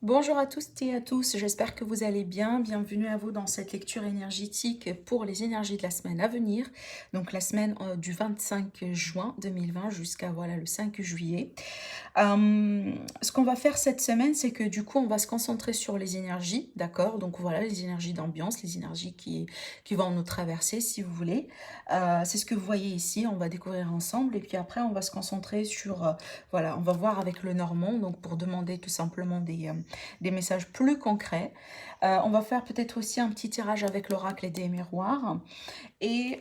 Bonjour à tous et à tous, j'espère que vous allez bien. Bienvenue à vous dans cette lecture énergétique pour les énergies de la semaine à venir. Donc la semaine du 25 juin 2020 jusqu'à voilà, le 5 juillet. Ce qu'on va faire cette semaine, c'est que du coup, on va se concentrer sur les énergies, d'accord? Donc voilà, les énergies d'ambiance, les énergies qui vont nous traverser, si vous voulez. C'est ce que vous voyez ici, on va découvrir ensemble. Et puis après, on va se concentrer sur, voilà, on va voir avec le Normand, donc pour demander tout simplement des messages plus concrets. On va faire peut-être aussi un petit tirage avec l'oracle et des miroirs. Et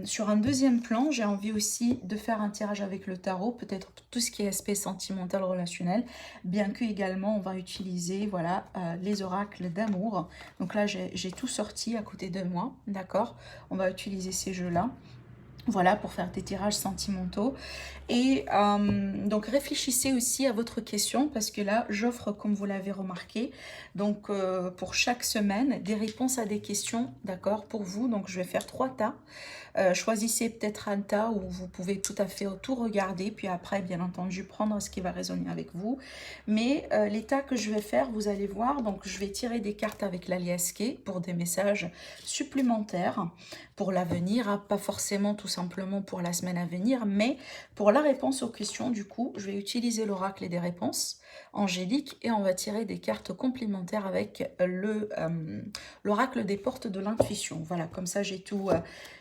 sur un deuxième plan, j'ai envie aussi de faire un tirage avec le tarot, peut-être tout ce qui est aspect sentimental, relationnel, bien que également on va utiliser voilà, les oracles d'amour. Donc là, j'ai tout sorti à côté de moi, d'accord? On va utiliser ces jeux-là. Voilà, pour faire des tirages sentimentaux. Et donc réfléchissez aussi à votre question parce que là, j'offre, comme vous l'avez remarqué, donc pour chaque semaine, des réponses à des questions, d'accord, pour vous. Donc je vais faire 3 tas. Choisissez peut-être un tas où vous pouvez tout à fait tout regarder, puis après, bien entendu, prendre ce qui va résonner avec vous. Mais les tas que je vais faire, vous allez voir, donc je vais tirer des cartes avec l'aliasqué pour des messages supplémentaires pour l'avenir, hein, pas forcément tout simplement pour la semaine à venir, mais pour la réponse aux questions, du coup, je vais utiliser l'oracle et des réponses angéliques et on va tirer des cartes complémentaires avec l'oracle des portes de l'intuition. Voilà, comme ça j'ai tout,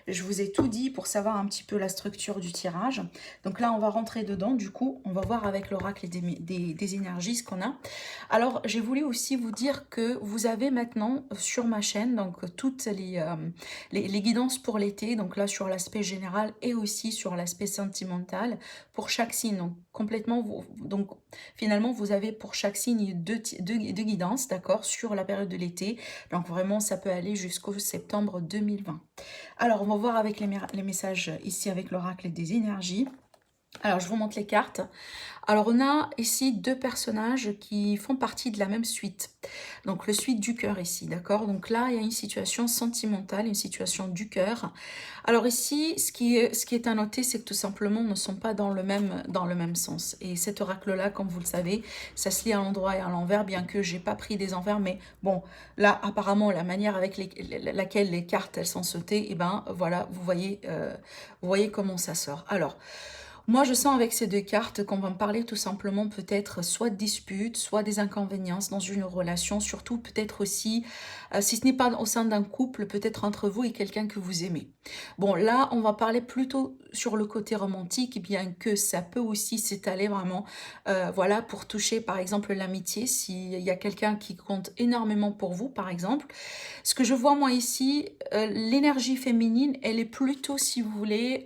je vous ai tout dit pour savoir un petit peu la structure du tirage. Donc là, on va rentrer dedans. Du coup, on va voir avec l'oracle et des énergies ce qu'on a. Alors, j'ai voulu aussi vous dire que vous avez maintenant sur ma chaîne donc toutes les guidances pour l'été. Donc là, sur l'aspect général et aussi sur l'aspect sentimental pour chaque signe. Donc, complètement, donc finalement, vous avez pour chaque signe deux guidances, d'accord, sur la période de l'été. Donc vraiment, ça peut aller jusqu'au septembre 2020. Alors, on va voir avec les messages ici avec l'oracle des énergies. Alors, je vous montre les cartes. Alors, on a ici deux personnages qui font partie de la même suite. Donc, le suite du cœur ici, d'accord? Donc là, il y a une situation sentimentale, une situation du cœur. Alors ici, ce qui est à noter, c'est que tout simplement, nous ne sommes pas dans le même sens. Et cet oracle-là, comme vous le savez, ça se lit à l'endroit et à l'envers, bien que j'ai pas pris des envers. Mais bon, là, apparemment, la manière avec laquelle les cartes, elles sont sautées, et ben voilà, vous voyez comment ça sort. Alors, moi, je sens avec ces deux cartes qu'on va me parler tout simplement peut-être soit de disputes, soit des inconvéniences dans une relation, surtout peut-être aussi, si ce n'est pas au sein d'un couple, peut-être entre vous et quelqu'un que vous aimez. Bon, là, on va parler plutôt sur le côté romantique, bien que ça peut aussi s'étaler vraiment, voilà, pour toucher par exemple l'amitié, s'il y a quelqu'un qui compte énormément pour vous, par exemple. Ce que je vois moi ici, l'énergie féminine, elle est plutôt, si vous voulez,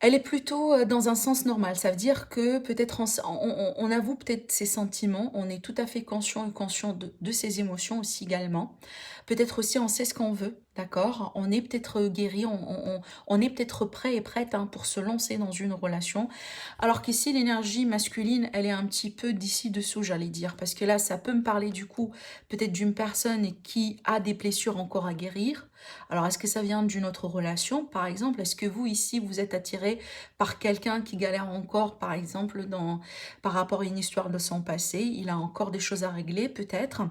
elle est plutôt dans un sens normal. Ça veut dire que peut-être on avoue peut-être ses sentiments, on est tout à fait conscient et conscient de ses émotions aussi également. Peut-être aussi on sait ce qu'on veut, d'accord? On est peut-être guéri, on est peut-être prêt et prête hein, pour se lancer dans une relation. Alors qu'ici l'énergie masculine, elle est un petit peu d'ici dessous, j'allais dire. Parce que là, ça peut me parler du coup peut-être d'une personne qui a des blessures encore à guérir. Alors, est-ce que ça vient d'une autre relation, par exemple? Est-ce que vous, ici, vous êtes attiré par quelqu'un qui galère encore, par exemple, par rapport à une histoire de son passé? Il a encore des choses à régler, peut-être.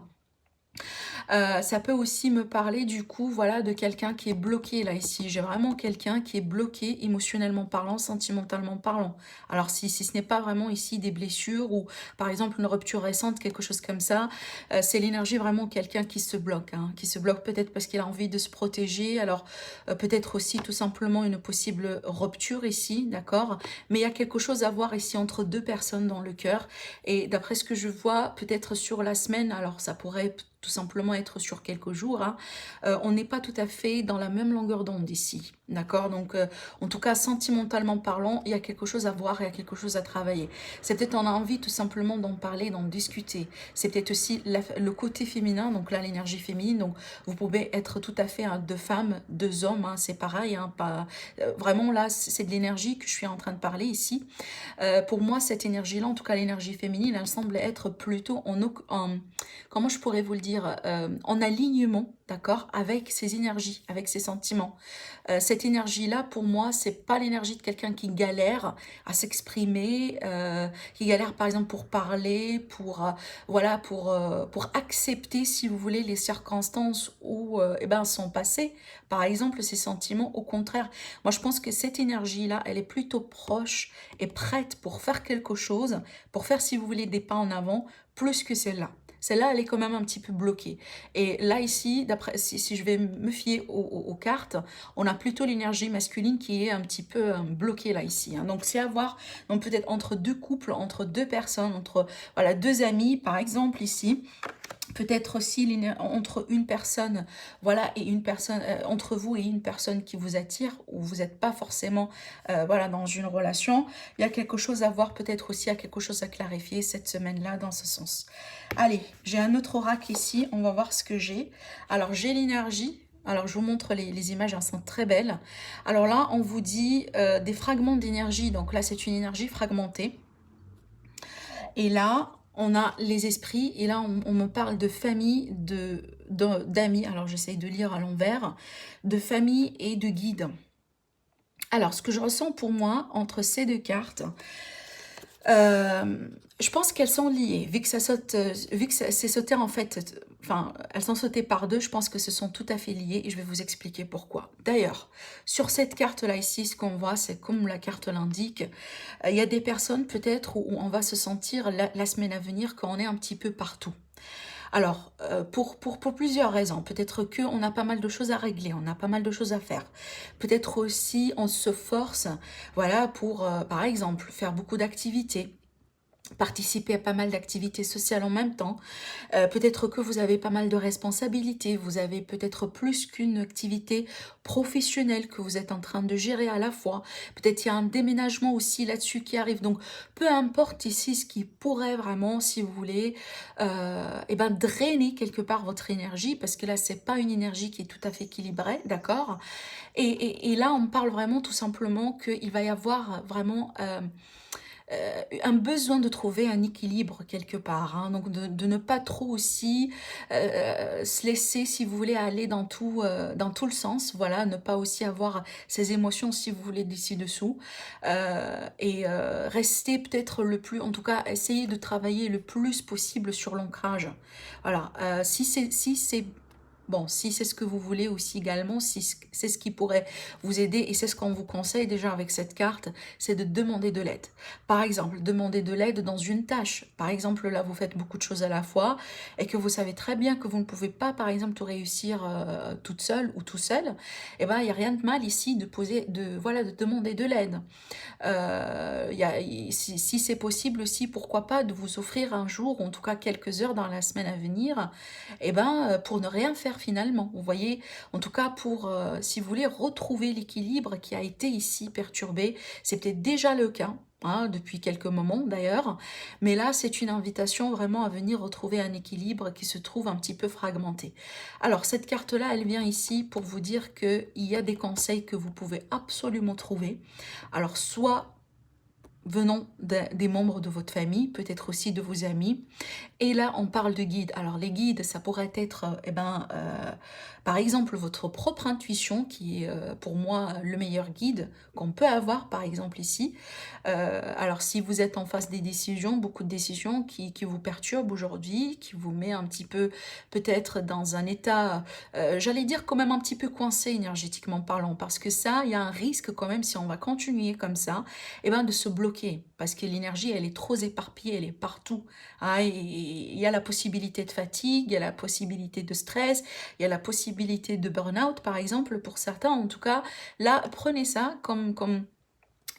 Ça peut aussi me parler du coup, voilà, de quelqu'un qui est bloqué là ici. J'ai vraiment quelqu'un qui est bloqué émotionnellement parlant, sentimentalement parlant. Alors si ce n'est pas vraiment ici des blessures ou par exemple une rupture récente, quelque chose comme ça, c'est l'énergie vraiment quelqu'un qui se bloque, hein, qui se bloque peut-être parce qu'il a envie de se protéger. Alors peut-être aussi tout simplement une possible rupture ici, d'accord? Mais il y a quelque chose à voir ici entre deux personnes dans le cœur. Et d'après ce que je vois, peut-être sur la semaine, alors ça pourrait tout simplement être sur quelques jours, hein, on n'est pas tout à fait dans la même longueur d'onde ici, d'accord? Donc, en tout cas, sentimentalement parlant, il y a quelque chose à voir, il y a quelque chose à travailler. C'est peut-être on a envie tout simplement d'en parler, d'en discuter. C'est peut-être aussi le côté féminin, donc là, l'énergie féminine, donc vous pouvez être tout à fait hein, deux femmes, deux hommes, hein, c'est pareil, hein, pas, vraiment là, c'est de l'énergie que je suis en train de parler ici. Pour moi, cette énergie-là, en tout cas l'énergie féminine, elle semble être plutôt comment je pourrais vous le dire, en alignement, d'accord, avec ses énergies, avec ses sentiments. Cette énergie-là, pour moi, c'est pas l'énergie de quelqu'un qui galère à s'exprimer, qui galère par exemple pour parler, voilà, pour accepter, si vous voulez, les circonstances où, eh ben, sont passées. Par exemple, ses sentiments, au contraire. Moi, je pense que cette énergie-là, elle est plutôt proche et prête pour faire quelque chose, pour faire, si vous voulez, des pas en avant, plus que celle-là. Celle-là, elle est quand même un petit peu bloquée. Et là, ici, d'après, si je vais me fier aux cartes, on a plutôt l'énergie masculine qui est un petit peu bloquée là, ici. Hein. Donc, c'est à voir, donc peut-être entre deux couples, entre deux personnes, entre voilà, deux amis, par exemple, ici. Peut-être aussi entre une personne, voilà, et une personne, entre vous et une personne qui vous attire, ou vous n'êtes pas forcément, voilà, dans une relation. Il y a quelque chose à voir, peut-être aussi, il y a quelque chose à clarifier cette semaine-là dans ce sens. Allez, j'ai un autre oracle ici, on va voir ce que j'ai. Alors, j'ai l'énergie. Alors, je vous montre les images, elles sont très belles. Alors là, on vous dit des fragments d'énergie. Donc là, c'est une énergie fragmentée. Et là, on a les esprits, et là, on me parle de famille, d'amis, alors j'essaye de lire à l'envers, de famille et de guides. Alors, ce que je ressens pour moi, entre ces deux cartes, je pense qu'elles sont liées, vu que ça saute, vu que c'est sauté en fait, enfin, elles sont sautées par deux, je pense que ce sont tout à fait liées et je vais vous expliquer pourquoi. D'ailleurs, sur cette carte-là ici, ce qu'on voit, c'est comme la carte l'indique, il y a des personnes peut-être où on va se sentir la semaine à venir qu'on est un petit peu partout. Alors, pour plusieurs raisons. Peut-être qu'on a pas mal de choses à régler, on a pas mal de choses à faire. Peut-être aussi on se force, voilà, pour, par exemple, faire beaucoup d'activités, participer à pas mal d'activités sociales en même temps. Peut-être que vous avez pas mal de responsabilités, vous avez peut-être plus qu'une activité professionnelle que vous êtes en train de gérer à la fois. Peut-être il y a un déménagement aussi là-dessus qui arrive. Donc, peu importe ici ce qui pourrait vraiment, si vous voulez, eh ben, drainer quelque part votre énergie, parce que là, c'est pas une énergie qui est tout à fait équilibrée, d'accord? Et là, on parle vraiment tout simplement qu'il va y avoir vraiment un besoin de trouver un équilibre quelque part, hein, donc de ne pas trop aussi se laisser, si vous voulez, aller dans tout le sens, voilà, ne pas aussi avoir ces émotions, si vous voulez, d'ici-dessous, rester peut-être le plus, en tout cas, essayer de travailler le plus possible sur l'ancrage. Voilà, si c'est bon, si c'est ce que vous voulez aussi également, si c'est ce qui pourrait vous aider, et c'est ce qu'on vous conseille déjà avec cette carte, c'est de demander de l'aide. Par exemple, demander de l'aide dans une tâche. Par exemple, là, vous faites beaucoup de choses à la fois et que vous savez très bien que vous ne pouvez pas, par exemple, tout réussir toute seule ou tout seul. Eh ben, il n'y a rien de mal ici voilà, de demander de l'aide. Si c'est possible aussi, pourquoi pas, de vous offrir un jour, ou en tout cas quelques heures dans la semaine à venir, et ben, pour ne rien faire finalement. Vous voyez, en tout cas pour, si vous voulez, retrouver l'équilibre qui a été ici perturbé. C'est peut-être déjà le cas. Hein, depuis quelques moments d'ailleurs, mais là c'est une invitation vraiment à venir retrouver un équilibre qui se trouve un petit peu fragmenté. Alors cette carte-là, elle vient ici pour vous dire qu'il y a des conseils que vous pouvez absolument trouver. Alors soit venant des membres de votre famille, peut-être aussi de vos amis. Et là, on parle de guides. Alors, les guides, ça pourrait être, par exemple, votre propre intuition, qui est pour moi le meilleur guide qu'on peut avoir, par exemple, ici. Alors, si vous êtes en face des décisions, beaucoup de décisions qui vous perturbent aujourd'hui, qui vous met un petit peu, peut-être, dans un état, j'allais dire quand même un petit peu coincé énergétiquement parlant, parce que ça, il y a un risque quand même, si on va continuer comme ça, de se bloquer, parce que l'énergie, elle est trop éparpillée, elle est partout. Hein, il y a la possibilité de fatigue, il y a la possibilité de stress, il y a la possibilité de burn-out, par exemple, pour certains. En tout cas, là, prenez ça comme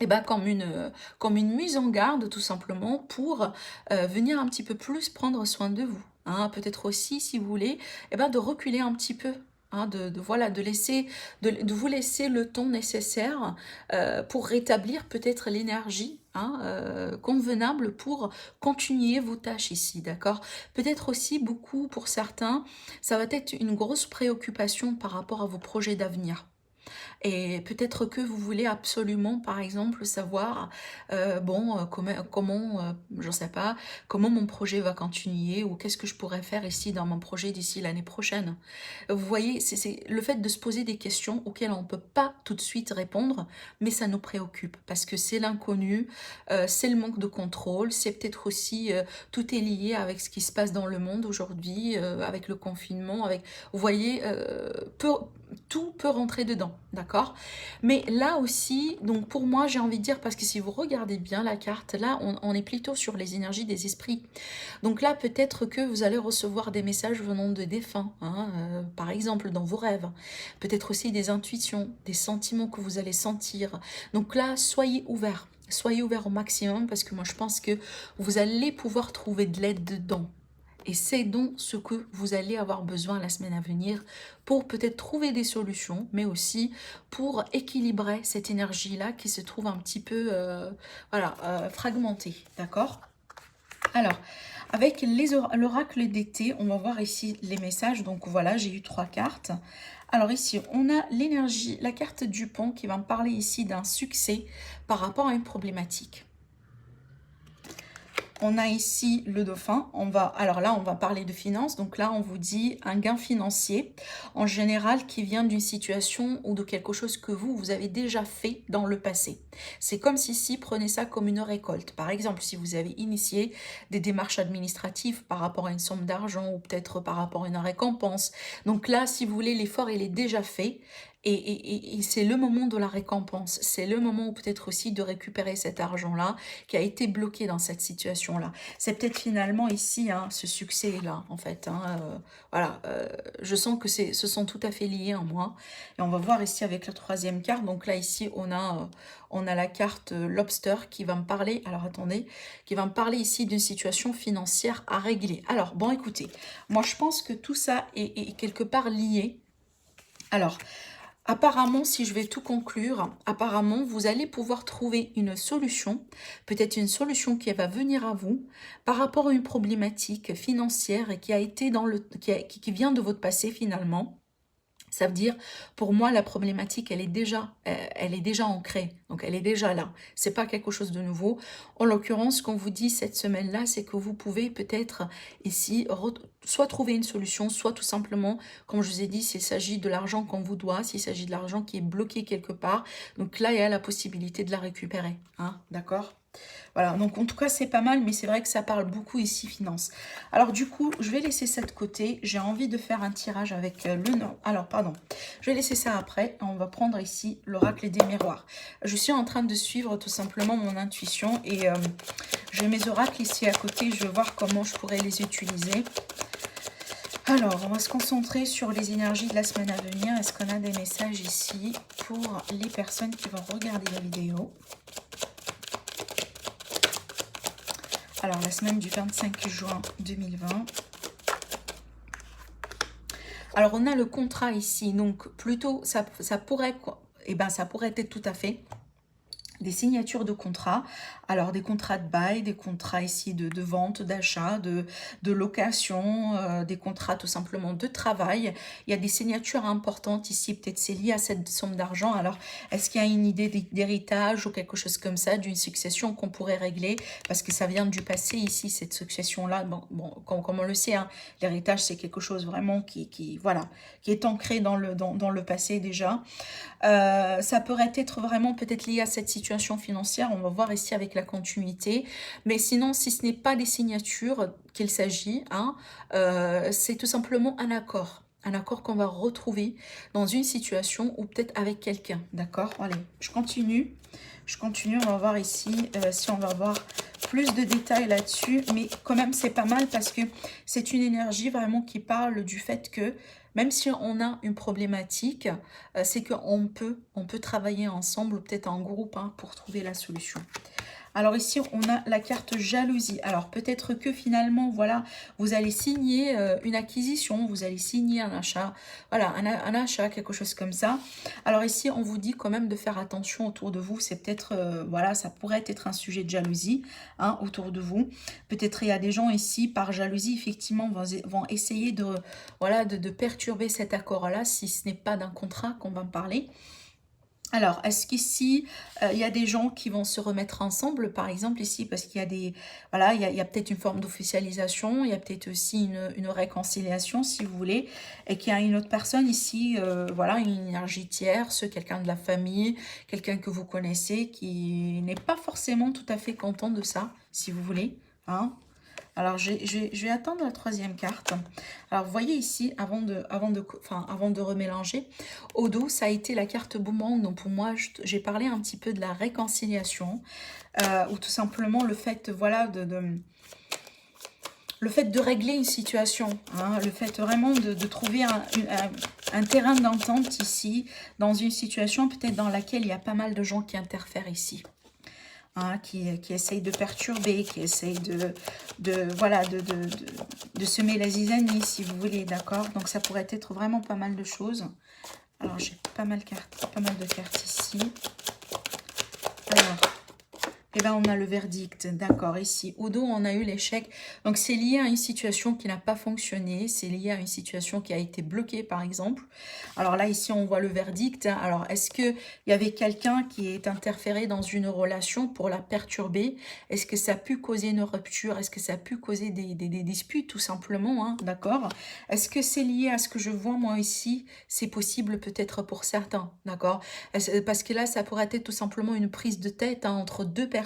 une mise en garde, tout simplement, pour venir un petit peu plus prendre soin de vous. Hein. Peut-être aussi, si vous voulez, de reculer un petit peu. Hein, voilà, de vous laisser le temps nécessaire pour rétablir peut-être l'énergie, hein, convenable pour continuer vos tâches ici, d'accord? Peut-être aussi beaucoup pour certains, ça va être une grosse préoccupation par rapport à vos projets d'avenir. Et peut-être que vous voulez absolument, par exemple, savoir, je sais pas, comment mon projet va continuer ou qu'est-ce que je pourrais faire ici dans mon projet d'ici l'année prochaine. Vous voyez, c'est le fait de se poser des questions auxquelles on ne peut pas tout de suite répondre, mais ça nous préoccupe parce que c'est l'inconnu, c'est le manque de contrôle, c'est peut-être aussi, tout est lié avec ce qui se passe dans le monde aujourd'hui, avec le confinement, avec, vous voyez, tout peut rentrer dedans, d'accord? Mais là aussi, donc pour moi, j'ai envie de dire, parce que si vous regardez bien la carte, là, on est plutôt sur les énergies des esprits. Donc là, peut-être que vous allez recevoir des messages venant de défunts, hein, par exemple dans vos rêves. Peut-être aussi des intuitions, des sentiments que vous allez sentir. Donc là, soyez ouverts. Soyez ouverts au maximum parce que moi, je pense que vous allez pouvoir trouver de l'aide dedans. Et c'est donc ce que vous allez avoir besoin la semaine à venir pour peut-être trouver des solutions, mais aussi pour équilibrer cette énergie-là qui se trouve un petit peu fragmentée. D'accord? Alors, avec l'oracle d'été, on va voir ici les messages. Donc voilà, j'ai eu 3 cartes. Alors ici, on a l'énergie, la carte du pont qui va me parler ici d'un succès par rapport à une problématique. On a ici le dauphin. Alors là, on va parler de finances. Donc là, on vous dit un gain financier, en général, qui vient d'une situation ou de quelque chose que vous avez déjà fait dans le passé. C'est comme si ici, prenez ça comme une récolte. Par exemple, si vous avez initié des démarches administratives par rapport à une somme d'argent ou peut-être par rapport à une récompense. Donc là, si vous voulez, l'effort, il est déjà fait. Et c'est le moment de la récompense. C'est le moment peut-être aussi de récupérer cet argent-là qui a été bloqué dans cette situation-là. C'est peut-être finalement ici, hein, ce succès-là, en fait. Hein, je sens que ce sont tout à fait liés en moi. Et on va voir ici avec la 3e carte. Donc là, ici, on a la carte Lobster qui va me parler, alors attendez, qui va me parler ici d'une situation financière à régler. Alors, bon, écoutez, moi, je pense que tout ça est quelque part lié. Alors, apparemment, si je vais tout conclure, apparemment, vous allez pouvoir trouver une solution, peut-être une solution qui va venir à vous par rapport à une problématique financière et qui a été qui vient de votre passé finalement. Ça veut dire, pour moi, la problématique, elle est déjà ancrée. Donc, elle est déjà là. C'est pas quelque chose de nouveau. En l'occurrence, ce qu'on vous dit cette semaine-là, c'est que vous pouvez peut-être ici soit trouver une solution, soit tout simplement, comme je vous ai dit, s'il s'agit de l'argent qu'on vous doit, s'il s'agit de l'argent qui est bloqué quelque part. Donc là, il y a la possibilité de la récupérer. Hein, d'accord ? Voilà, donc en tout cas c'est pas mal, mais c'est vrai que ça parle beaucoup ici finance. Alors du coup, je vais laisser ça de côté. J'ai envie de faire un tirage avec le nom. Alors pardon, je vais laisser ça après. On va prendre ici l'oracle des miroirs. Je suis en train de suivre tout simplement mon intuition et j'ai mes oracles ici à côté. Je vais voir comment je pourrais les utiliser. Alors, on va se concentrer sur les énergies de la semaine à venir. Est-ce qu'on a des messages ici pour les personnes qui vont regarder la vidéo ? Alors, la semaine du 25 juin 2020. Alors, on a le contrat ici. Donc, plutôt, ça pourrait être tout à fait des signatures de contrats. Alors, des contrats de bail, des contrats ici de vente, d'achat, de location, des contrats tout simplement de travail. Il y a des signatures importantes ici. Peut-être c'est lié à cette somme d'argent. Alors, est-ce qu'il y a une idée d'héritage ou quelque chose comme ça, d'une succession qu'on pourrait régler? Parce que ça vient du passé ici, cette succession-là. Bon, comme on le sait, hein, l'héritage, c'est quelque chose vraiment qui est ancré dans le passé déjà. Ça pourrait être vraiment peut-être lié à cette situation financière. On va voir ici avec la continuité. Mais sinon, si ce n'est pas des signatures qu'il s'agit, hein, c'est tout simplement un accord. Un accord qu'on va retrouver dans une situation ou peut-être avec quelqu'un. D'accord? Allez, je continue. On va voir ici si on va avoir plus de détails là-dessus. Mais quand même, c'est pas mal parce que c'est une énergie vraiment qui parle du fait que même si on a une problématique, c'est qu'on peut travailler ensemble ou peut-être en groupe, hein, pour trouver la solution. Alors ici, on a la carte jalousie. Alors peut-être que finalement, voilà, vous allez signer une acquisition, vous allez signer un achat, voilà, un achat, quelque chose comme ça. Alors ici, on vous dit quand même de faire attention autour de vous. C'est peut-être, voilà, ça pourrait être un sujet de jalousie hein, autour de vous. Peut-être il y a des gens ici, par jalousie, effectivement, vont essayer de, voilà, de perturber cet accord-là, si ce n'est pas d'un contrat qu'on va en parler. Alors, est-ce qu'ici, il y a des gens qui vont se remettre ensemble, par exemple ici, parce qu'il y a des, voilà, il y a peut-être une forme d'officialisation, il y a peut-être aussi une réconciliation, si vous voulez, et qu'il y a une autre personne ici, voilà, une énergie tierce, quelqu'un de la famille, quelqu'un que vous connaissez, qui n'est pas forcément tout à fait content de ça, si vous voulez, hein. Alors, je vais attendre la troisième carte. Alors, vous voyez ici, avant de remélanger, au dos, ça a été la carte boomerang. Donc, pour moi, j'ai parlé un petit peu de la réconciliation. Ou tout simplement le fait, voilà, le fait de régler une situation. Hein, le fait vraiment de trouver un terrain d'entente ici, dans une situation peut-être dans laquelle il y a pas mal de gens qui interfèrent ici. Hein, qui essaye de perturber, qui essaye voilà, de semer la zizanie, si vous voulez, d'accord? Donc ça pourrait être vraiment pas mal de choses. Alors j'ai pas mal de cartes ici. Alors, eh bien, on a le verdict, d'accord, ici. Au dos, on a eu l'échec. Donc, c'est lié à une situation qui n'a pas fonctionné. C'est lié à une situation qui a été bloquée, par exemple. Alors là, ici, on voit le verdict. Alors, est-ce qu'il y avait quelqu'un qui est interféré dans une relation pour la perturber? Est-ce que ça a pu causer une rupture? Est-ce que ça a pu causer des disputes, tout simplement, hein, d'accord? Est-ce que c'est lié à ce que je vois, moi, ici? C'est possible, peut-être, pour certains, d'accord? Parce que là, ça pourrait être tout simplement une prise de tête hein, entre deux personnes,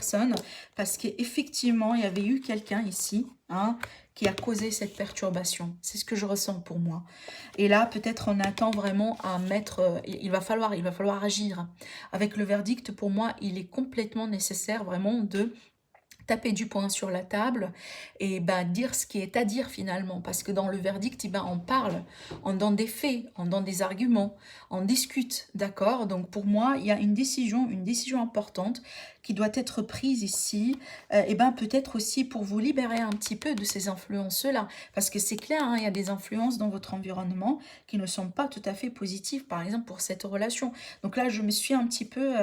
parce qu'effectivement, il y avait eu quelqu'un ici hein, qui a causé cette perturbation. C'est ce que je ressens pour moi. Et là, peut-être on attend vraiment à mettre... il va falloir agir. Avec le verdict, pour moi, il est complètement nécessaire vraiment de taper du poing sur la table et ben, dire ce qui est à dire finalement. Parce que dans le verdict, ben, on parle, on donne des faits, on donne des arguments, on discute, d'accord? Donc pour moi, il y a une décision importante qui doit être prise ici, et ben peut-être aussi pour vous libérer un petit peu de ces influences-là. Parce que c'est clair, hein, il y a des influences dans votre environnement qui ne sont pas tout à fait positives, par exemple pour cette relation. Donc là, je me suis un petit peu...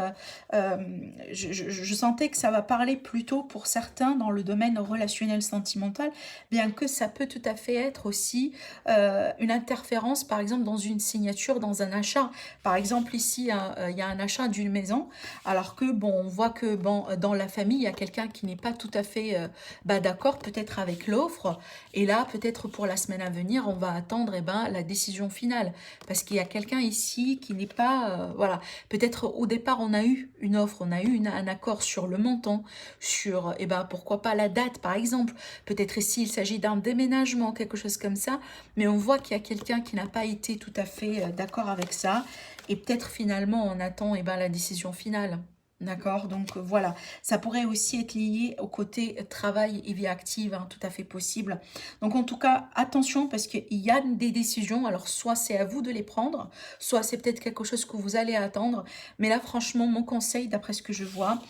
je sentais que ça va parler plutôt pour certains dans le domaine relationnel sentimental, bien que ça peut tout à fait être aussi une interférence, par exemple, dans une signature, dans un achat. Par exemple, ici, il y a un achat d'une maison, alors que, bon, on voit que, bon, dans la famille, il y a quelqu'un qui n'est pas tout à fait d'accord, peut-être avec l'offre, et là, peut-être pour la semaine à venir, on va attendre eh ben, la décision finale, parce qu'il y a quelqu'un ici qui n'est pas, voilà, peut-être au départ, on a eu une offre, on a eu un accord sur le montant, sur, eh ben, pourquoi pas la date, par exemple. Peut-être ici, il s'agit d'un déménagement, quelque chose comme ça. Mais on voit qu'il y a quelqu'un qui n'a pas été tout à fait d'accord avec ça. Et peut-être finalement, on attend eh ben, la décision finale. D'accord, donc voilà, ça pourrait aussi être lié au côté travail et vie active, hein, tout à fait possible. Donc en tout cas, attention parce qu'il y a des décisions, alors soit c'est à vous de les prendre, soit c'est peut-être quelque chose que vous allez attendre. Mais là, franchement, mon conseil, d'après ce que je vois,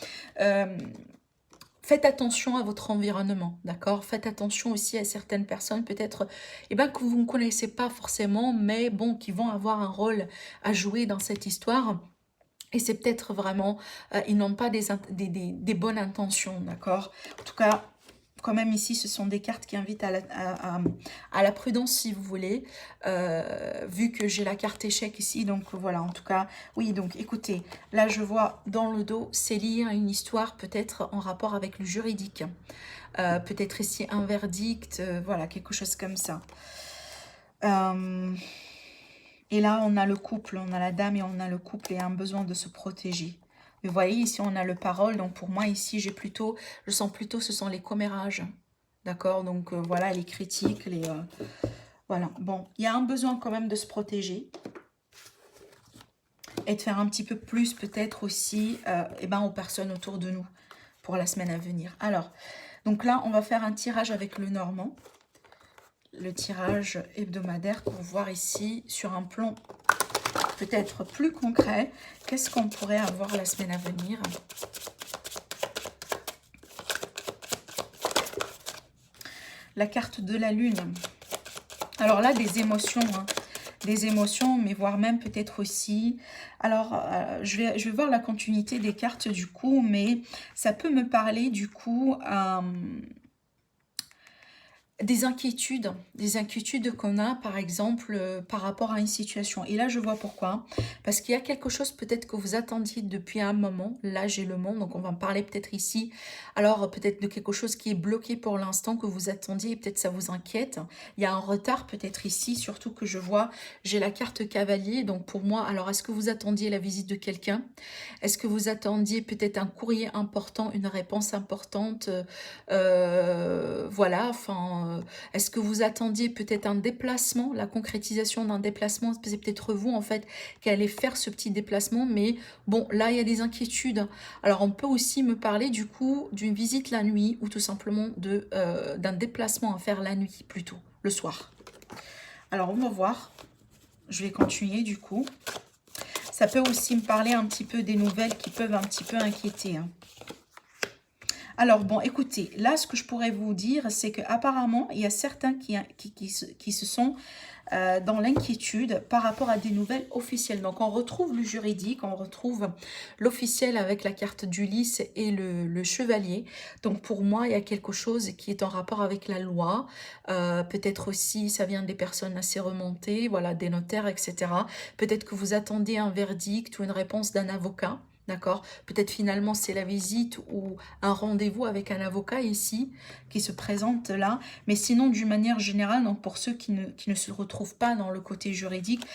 faites attention à votre environnement, d'accord? Faites attention aussi à certaines personnes, peut-être eh ben, que vous ne connaissez pas forcément, mais bon, qui vont avoir un rôle à jouer dans cette histoire. Et c'est peut-être vraiment, ils n'ont pas des bonnes intentions, d'accord? En tout cas, quand même ici, ce sont des cartes qui invitent à la prudence, si vous voulez, vu que j'ai la carte échec ici. Donc voilà, en tout cas, oui, donc écoutez, là je vois dans le dos, c'est lié à une histoire peut-être en rapport avec le juridique. Peut-être ici un verdict, voilà, quelque chose comme ça. Et là, on a le couple, on a la dame et on a le couple et un besoin de se protéger. Vous voyez, ici, on a le parole. Donc, pour moi, ici, je sens plutôt, ce sont les commérages. D'accord? Donc, voilà, les critiques, voilà. Bon, il y a un besoin quand même de se protéger. Et de faire un petit peu plus, peut-être aussi, eh ben, aux personnes autour de nous pour la semaine à venir. Alors, donc là, on va faire un tirage avec le Normand. Le tirage hebdomadaire pour voir ici sur un plan peut-être plus concret, qu'est-ce qu'on pourrait avoir la semaine à venir. la carte de la lune. Alors là, des émotions, hein. Des émotions, mais voire même peut-être aussi... Alors, je vais voir la continuité des cartes du coup, mais ça peut me parler du coup... des inquiétudes qu'on a, par exemple, par rapport à une situation. Et là, je vois pourquoi. Parce qu'il y a quelque chose peut-être que vous attendiez depuis un moment. Là, j'ai le monde, donc on va en parler peut-être ici. Alors, peut-être de quelque chose qui est bloqué pour l'instant, que vous attendiez, et peut-être ça vous inquiète. Il y a un retard peut-être ici, surtout que je vois, j'ai la carte cavalier. Donc pour moi, alors est-ce que vous attendiez la visite de quelqu'un? Est-ce que vous attendiez peut-être un courrier important, une réponse importante? Voilà, enfin, est-ce que vous attendiez peut-être un déplacement, la concrétisation d'un déplacement? C'est peut-être vous, en fait, qui allez faire ce petit déplacement, mais bon, là, il y a des inquiétudes. Alors, on peut aussi me parler, du coup, d'une visite la nuit, ou tout simplement d'un déplacement à faire la nuit, plutôt, le soir. Alors, on va voir. Je vais continuer, du coup. Ça peut aussi me parler un petit peu des nouvelles qui peuvent un petit peu inquiéter, hein. Alors, bon, écoutez, là, ce que je pourrais vous dire, c'est qu'apparemment, il y a certains qui se sont dans l'inquiétude par rapport à des nouvelles officielles. Donc, on retrouve le juridique, on retrouve l'officiel avec la carte d'Ulysse et le chevalier. Donc, pour moi, il y a quelque chose qui est en rapport avec la loi. Peut-être aussi, ça vient des personnes assez remontées, voilà, des notaires, etc. Peut-être que vous attendez un verdict ou une réponse d'un avocat. D'accord? Peut-être finalement c'est la visite ou un rendez-vous avec un avocat ici qui se présente là. Mais sinon, d'une manière générale, donc pour ceux qui ne se retrouvent pas dans le côté juridique,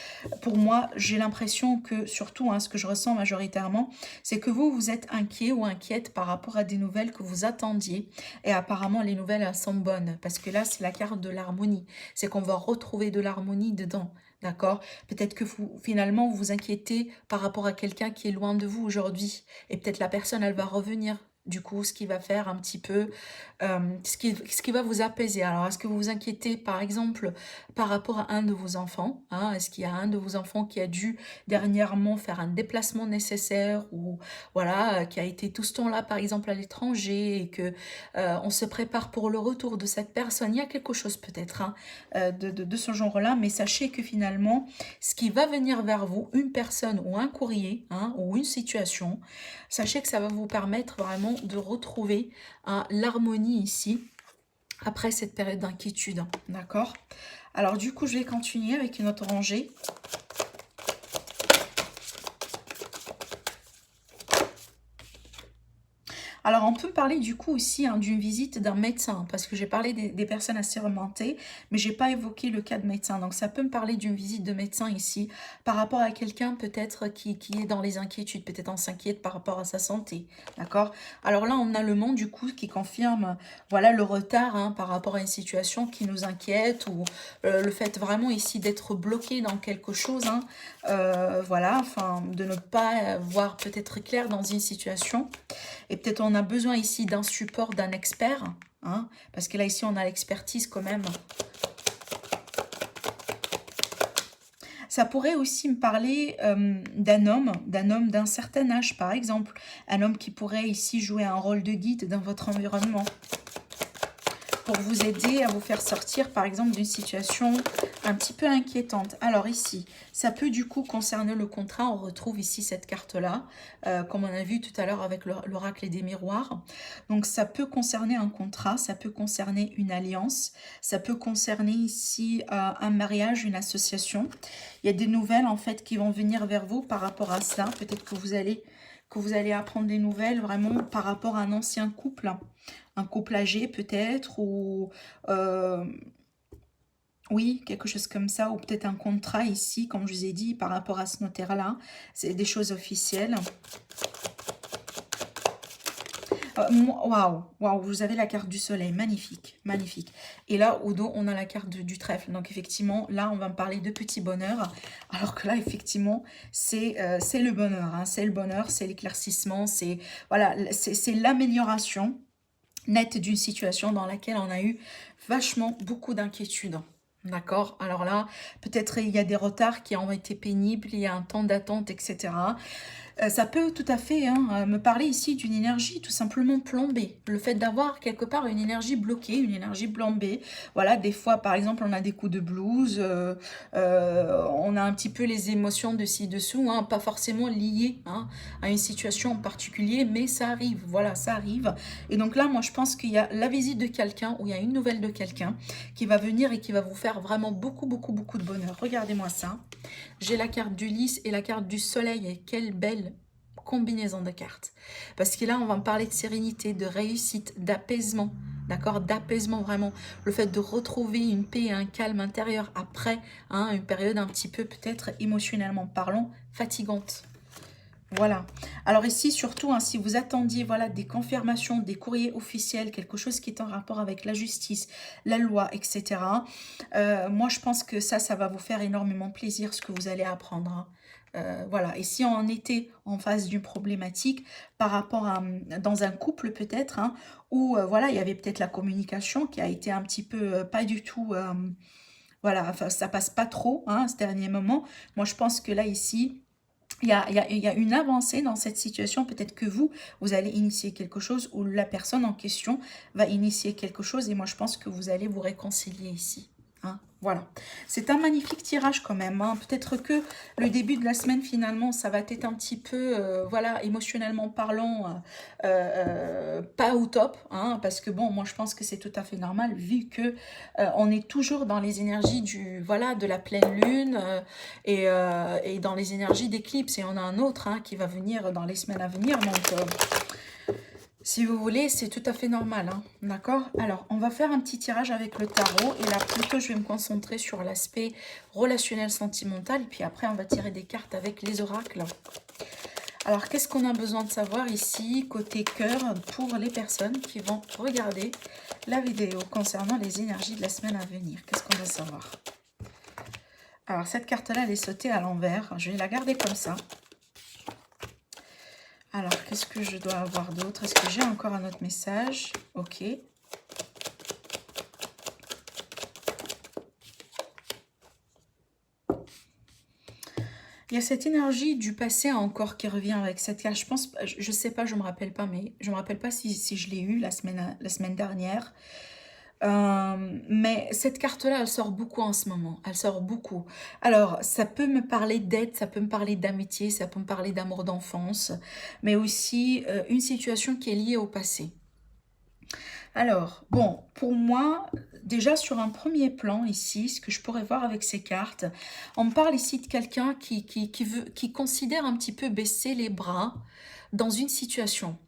pour moi, j'ai l'impression que, surtout, hein, ce que je ressens majoritairement, c'est que vous êtes inquiet ou inquiète par rapport à des nouvelles que vous attendiez. Et apparemment, les nouvelles, elles sont bonnes. Parce que là, c'est la carte de l'harmonie. C'est qu'on va retrouver de l'harmonie dedans. D'accord? Peut-être que finalement, vous vous inquiétez par rapport à quelqu'un qui est loin de vous aujourd'hui. Et peut-être la personne, elle va revenir. Du coup, ce qui va faire un petit peu, ce qui va vous apaiser. Alors, est-ce que vous vous inquiétez, par exemple, par rapport à un de vos enfants, hein? Est-ce qu'il y a un de vos enfants qui a dû dernièrement faire un déplacement nécessaire ou voilà, qui a été tout ce temps-là, par exemple, à l'étranger et que on se prépare pour le retour de cette personne? Il y a quelque chose peut-être, hein, de ce genre-là, mais sachez que finalement, ce qui va venir vers vous, une personne ou un courrier, hein, ou une situation, sachez que ça va vous permettre vraiment de retrouver hein, l'harmonie ici, après cette période d'inquiétude, d'accord? Alors du coup, je vais continuer avec une autre rangée. Alors, on peut parler du coup aussi hein, d'une visite d'un médecin, parce que j'ai parlé des personnes assez remontées, mais j'ai pas évoqué le cas de médecin. Donc, ça peut me parler d'une visite de médecin ici, par rapport à quelqu'un peut-être qui est dans les inquiétudes, peut-être on s'inquiète par rapport à sa santé, d'accord? Alors là, on a le monde du coup qui confirme, voilà, le retard hein, par rapport à une situation qui nous inquiète, ou le fait vraiment ici d'être bloqué dans quelque chose, hein, voilà, enfin, de ne pas voir peut-être clair dans une situation. Et peut-être on a besoin ici d'un support d'un expert, hein, parce que là ici on a l'expertise quand même. Ça pourrait aussi me parler d'un homme d'un certain âge par exemple. Un homme qui pourrait ici jouer un rôle de guide dans votre environnement, pour vous aider à vous faire sortir par exemple d'une situation un petit peu inquiétante. Alors ici, ça peut du coup concerner le contrat. On retrouve ici cette carte-là, comme on a vu tout à l'heure avec l'oracle des miroirs. Donc ça peut concerner un contrat, ça peut concerner une alliance, ça peut concerner ici un mariage, une association. Il y a des nouvelles en fait qui vont venir vers vous par rapport à ça. Peut-être que vous allez apprendre des nouvelles vraiment par rapport à un ancien couple. Un couple âgé peut-être, ou oui, quelque chose comme ça, ou peut-être un contrat ici, comme je vous ai dit, par rapport à ce notaire-là. C'est des choses officielles. Waouh, waouh, vous avez la carte du soleil, magnifique, magnifique. Et là, au dos, on a la carte du trèfle. Donc, effectivement, là, on va me parler de petit bonheur. Alors que là, effectivement, c'est le bonheur. Hein, c'est le bonheur, c'est l'éclaircissement, c'est voilà, c'est l'amélioration nette d'une situation dans laquelle on a eu vachement beaucoup d'inquiétudes. D'accord? Alors là, peut-être il y a des retards qui ont été pénibles, il y a un temps d'attente, etc. Ça peut tout à fait hein, me parler ici d'une énergie tout simplement plombée. Le fait d'avoir quelque part une énergie bloquée, une énergie plombée. Voilà, des fois, par exemple, on a des coups de blues, on a un petit peu les émotions de ci-dessous, hein, pas forcément liées hein, à une situation en particulier, mais ça arrive, voilà, ça arrive. Et donc là, moi, je pense qu'il y a la visite de quelqu'un, ou il y a une nouvelle de quelqu'un qui va venir et qui va vous faire vraiment beaucoup, beaucoup, beaucoup de bonheur. Regardez-moi ça. J'ai la carte du lys et la carte du soleil. Et quelle belle combinaison de cartes. Parce que là, on va me parler de sérénité, de réussite, d'apaisement. D'accord? D'apaisement vraiment. Le fait de retrouver une paix et un calme intérieur après hein, une période un petit peu peut-être émotionnellement parlant fatigante. Voilà. Alors ici, surtout, hein, si vous attendiez voilà, des confirmations, des courriers officiels, quelque chose qui est en rapport avec la justice, la loi, etc. Moi, je pense que ça va vous faire énormément plaisir, ce que vous allez apprendre. Hein. Voilà. Et si on était en face d'une problématique par rapport à, dans un couple peut-être, hein, où voilà, il y avait peut-être la communication qui a été un petit peu pas du tout... voilà, enfin, ça passe pas trop, hein, ce dernier moment. Moi, je pense que là, ici... Il y a une avancée dans cette situation. Peut-être que vous allez initier quelque chose ou la personne en question va initier quelque chose. Et moi, je pense que vous allez vous réconcilier ici. Hein, voilà. C'est un magnifique tirage quand même. Hein. Peut-être que le début de la semaine, finalement, ça va être un petit peu, voilà, émotionnellement parlant, pas au top. Hein, parce que bon, moi, je pense que c'est tout à fait normal vu que on est toujours dans les énergies voilà, de la pleine lune et dans les énergies d'éclipse. Et on a un autre hein, qui va venir dans les semaines à venir. Donc, si vous voulez, c'est tout à fait normal. Hein, d'accord? Alors, on va faire un petit tirage avec le tarot. Et là, plutôt, je vais me concentrer sur l'aspect relationnel, sentimental. Et puis après, on va tirer des cartes avec les oracles. Alors, qu'est-ce qu'on a besoin de savoir ici, côté cœur, pour les personnes qui vont regarder la vidéo concernant les énergies de la semaine à venir? Qu'est-ce qu'on va savoir? Alors, cette carte-là, elle est sautée à l'envers. Je vais la garder comme ça. Alors, qu'est-ce que je dois avoir d'autre? Est-ce que j'ai encore un autre message? Ok. Il y a cette énergie du passé encore qui revient avec cette carte. Je pense, je sais pas, je me rappelle pas, mais je me rappelle pas si je l'ai eu la semaine dernière. Mais cette carte-là, elle sort beaucoup en ce moment. Elle sort beaucoup. Alors, ça peut me parler d'aide, ça peut me parler d'amitié, ça peut me parler d'amour d'enfance, mais aussi une situation qui est liée au passé. Alors, bon, pour moi, déjà sur un premier plan ici, ce que je pourrais voir avec ces cartes, on me parle ici de quelqu'un qui considère un petit peu baisser les bras dans une situation.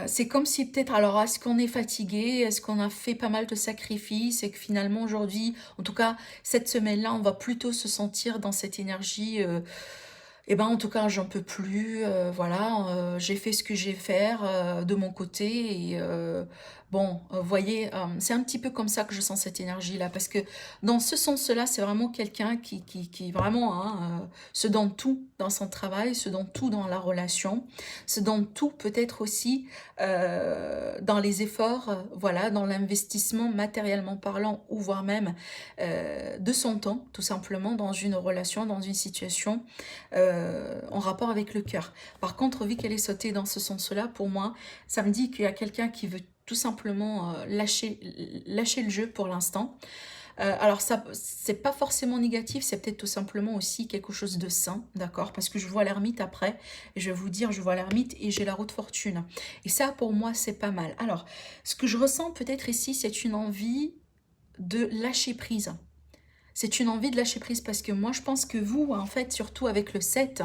C'est comme si peut-être, alors est-ce qu'on est fatigué, est-ce qu'on a fait pas mal de sacrifices et que finalement aujourd'hui, en tout cas cette semaine-là, on va plutôt se sentir dans cette énergie, eh ben en tout cas j'en peux plus, voilà, j'ai fait ce que j'ai à faire de mon côté et bon, vous voyez, c'est un petit peu comme ça que je sens cette énergie-là parce que dans ce sens-là, c'est vraiment quelqu'un qui vraiment hein, se donne tout dans son travail, se donne tout dans la relation, se donne tout peut-être aussi dans les efforts, voilà, dans l'investissement matériellement parlant ou voire même de son temps, tout simplement, dans une relation, dans une situation en rapport avec le cœur. Par contre, vu qu'elle est sautée dans ce sens-là, pour moi, ça me dit qu'il y a quelqu'un qui veut tout simplement lâcher le jeu pour l'instant. Alors ça, c'est pas forcément négatif, c'est peut-être tout simplement aussi quelque chose de sain, d'accord? Parce que je vois l'ermite après, et je vais vous dire, je vois l'ermite et j'ai la roue de fortune. Et ça, pour moi, c'est pas mal. Alors, ce que je ressens peut-être ici, c'est une envie de lâcher prise. C'est une envie de lâcher prise parce que moi, je pense que vous, en fait, surtout avec le 7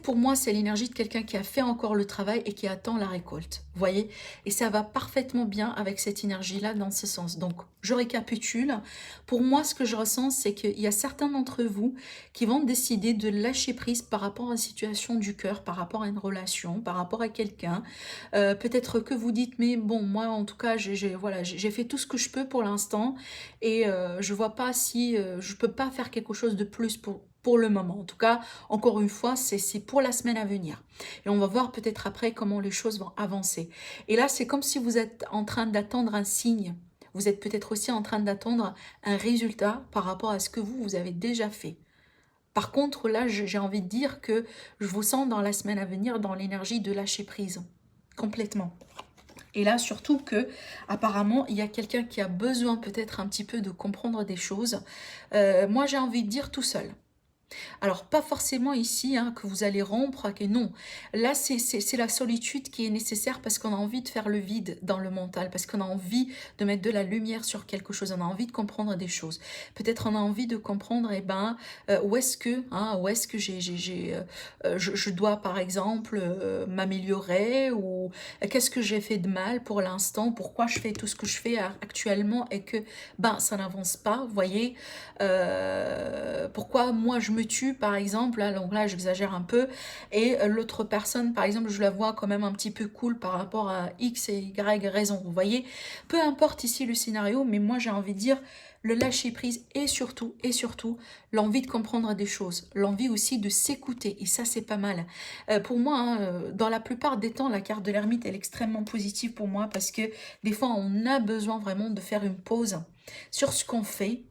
pour moi, c'est l'énergie de quelqu'un qui a fait encore le travail et qui attend la récolte. Vous voyez? Et ça va parfaitement bien avec cette énergie-là dans ce sens. Donc, je récapitule. Pour moi, ce que je ressens, c'est qu'il y a certains d'entre vous qui vont décider de lâcher prise par rapport à une situation du cœur, par rapport à une relation, par rapport à quelqu'un. Peut-être que vous dites, mais bon, moi, en tout cas, voilà, j'ai fait tout ce que je peux pour l'instant et je vois pas si je peux pas faire quelque chose de plus pour le moment. En tout cas, encore une fois, c'est pour la semaine à venir. Et on va voir peut-être après comment les choses vont avancer. Et là, c'est comme si vous êtes en train d'attendre un signe. Vous êtes peut-être aussi en train d'attendre un résultat par rapport à ce que vous avez déjà fait. Par contre, là, j'ai envie de dire que je vous sens dans la semaine à venir dans l'énergie de lâcher prise, complètement. Et là, surtout que, apparemment, il y a quelqu'un qui a besoin peut-être un petit peu de comprendre des choses. Moi, j'ai envie de dire tout seul. Alors, pas forcément ici hein, que vous allez rompre, que non. Là, c'est la solitude qui est nécessaire parce qu'on a envie de faire le vide dans le mental, parce qu'on a envie de mettre de la lumière sur quelque chose, on a envie de comprendre des choses. Peut-être on a envie de comprendre, eh ben, où est-ce que je dois, par exemple, m'améliorer ou qu'est-ce que j'ai fait de mal pour l'instant, pourquoi je fais tout ce que je fais actuellement et que ben, ça n'avance pas, vous voyez. Pourquoi moi je me tue par exemple, là, donc là j'exagère un peu, et l'autre personne par exemple je la vois quand même un petit peu cool par rapport à X et Y raison, vous voyez, peu importe ici le scénario, mais moi j'ai envie de dire le lâcher prise et surtout l'envie de comprendre des choses, l'envie aussi de s'écouter, et ça c'est pas mal. Pour moi, hein, dans la plupart des temps, la carte de l'ermite elle est extrêmement positive pour moi parce que des fois on a besoin vraiment de faire une pause sur ce qu'on fait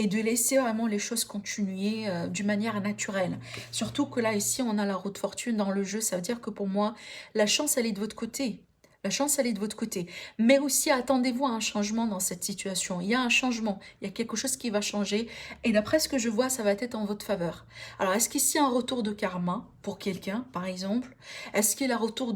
et de laisser vraiment les choses continuer d'une manière naturelle. Surtout que là, ici, on a la roue de fortune dans le jeu, ça veut dire que pour moi, la chance, elle est de votre côté. La chance, elle est de votre côté. Mais aussi, attendez-vous à un changement dans cette situation. Il y a un changement, il y a quelque chose qui va changer. Et d'après ce que je vois, ça va être en votre faveur. Alors, est-ce qu'ici, un retour de karma pour quelqu'un, par exemple? Est-ce qu'il y a le retour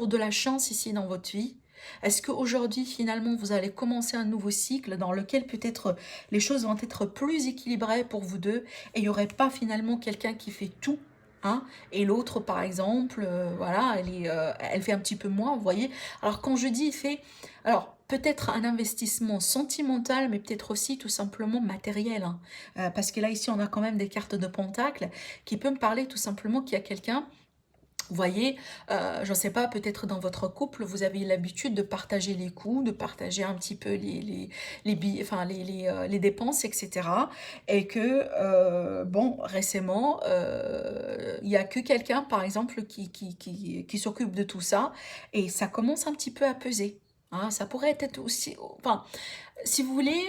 de la chance ici dans votre vie? Est-ce qu'aujourd'hui, finalement, vous allez commencer un nouveau cycle dans lequel peut-être les choses vont être plus équilibrées pour vous deux et il n'y aurait pas finalement quelqu'un qui fait tout hein, et l'autre, par exemple, voilà, elle fait un petit peu moins, vous voyez. Alors, quand je dis fait, alors peut-être un investissement sentimental, mais peut-être aussi tout simplement matériel. Hein. Parce que là, ici, on a quand même des cartes de pentacle qui peut me parler tout simplement qu'il y a quelqu'un vous voyez, je ne sais pas, peut-être dans votre couple, vous avez l'habitude de partager les coûts, de partager un petit peu enfin, les dépenses, etc. Et que, bon, récemment, il n'y a que quelqu'un, par exemple, qui s'occupe de tout ça. Et ça commence un petit peu à peser. Hein, ça pourrait être aussi... Enfin, si vous voulez,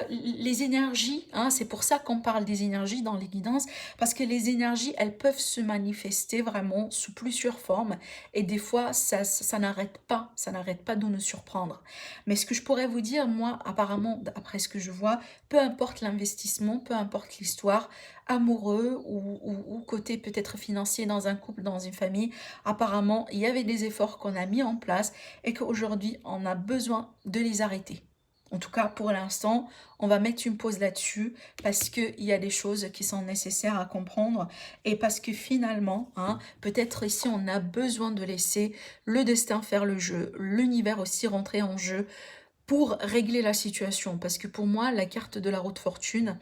les énergies, hein, c'est pour ça qu'on parle des énergies dans les guidances, parce que les énergies, elles peuvent se manifester vraiment sous plusieurs formes, et des fois, ça n'arrête pas de nous surprendre. Mais ce que je pourrais vous dire, moi, apparemment, après ce que je vois, peu importe l'investissement, peu importe l'histoire, amoureux ou côté peut-être financier dans un couple, dans une famille, apparemment, il y avait des efforts qu'on a mis en place, et qu'aujourd'hui, on a besoin de les arrêter. En tout cas, pour l'instant, on va mettre une pause là-dessus parce qu'il y a des choses qui sont nécessaires à comprendre et parce que finalement, hein, peut-être ici, on a besoin de laisser le destin faire le jeu, l'univers aussi rentrer en jeu pour régler la situation. Parce que pour moi, la carte de la roue de fortune,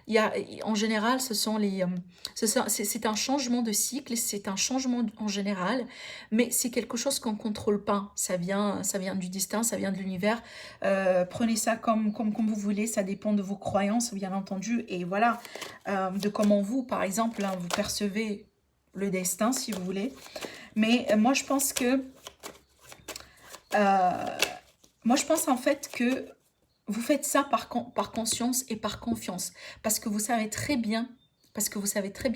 il y a, en général, c'est un changement de cycle, c'est un changement en général, mais c'est quelque chose qu'on ne contrôle pas. Ça vient du destin, ça vient de l'univers. Prenez ça comme vous voulez, ça dépend de vos croyances, bien entendu, et voilà, de comment vous, par exemple, hein, vous percevez le destin, si vous voulez. Mais moi, je pense que... moi, je pense en fait que vous faites ça par conscience et par confiance. Parce que vous savez très bien,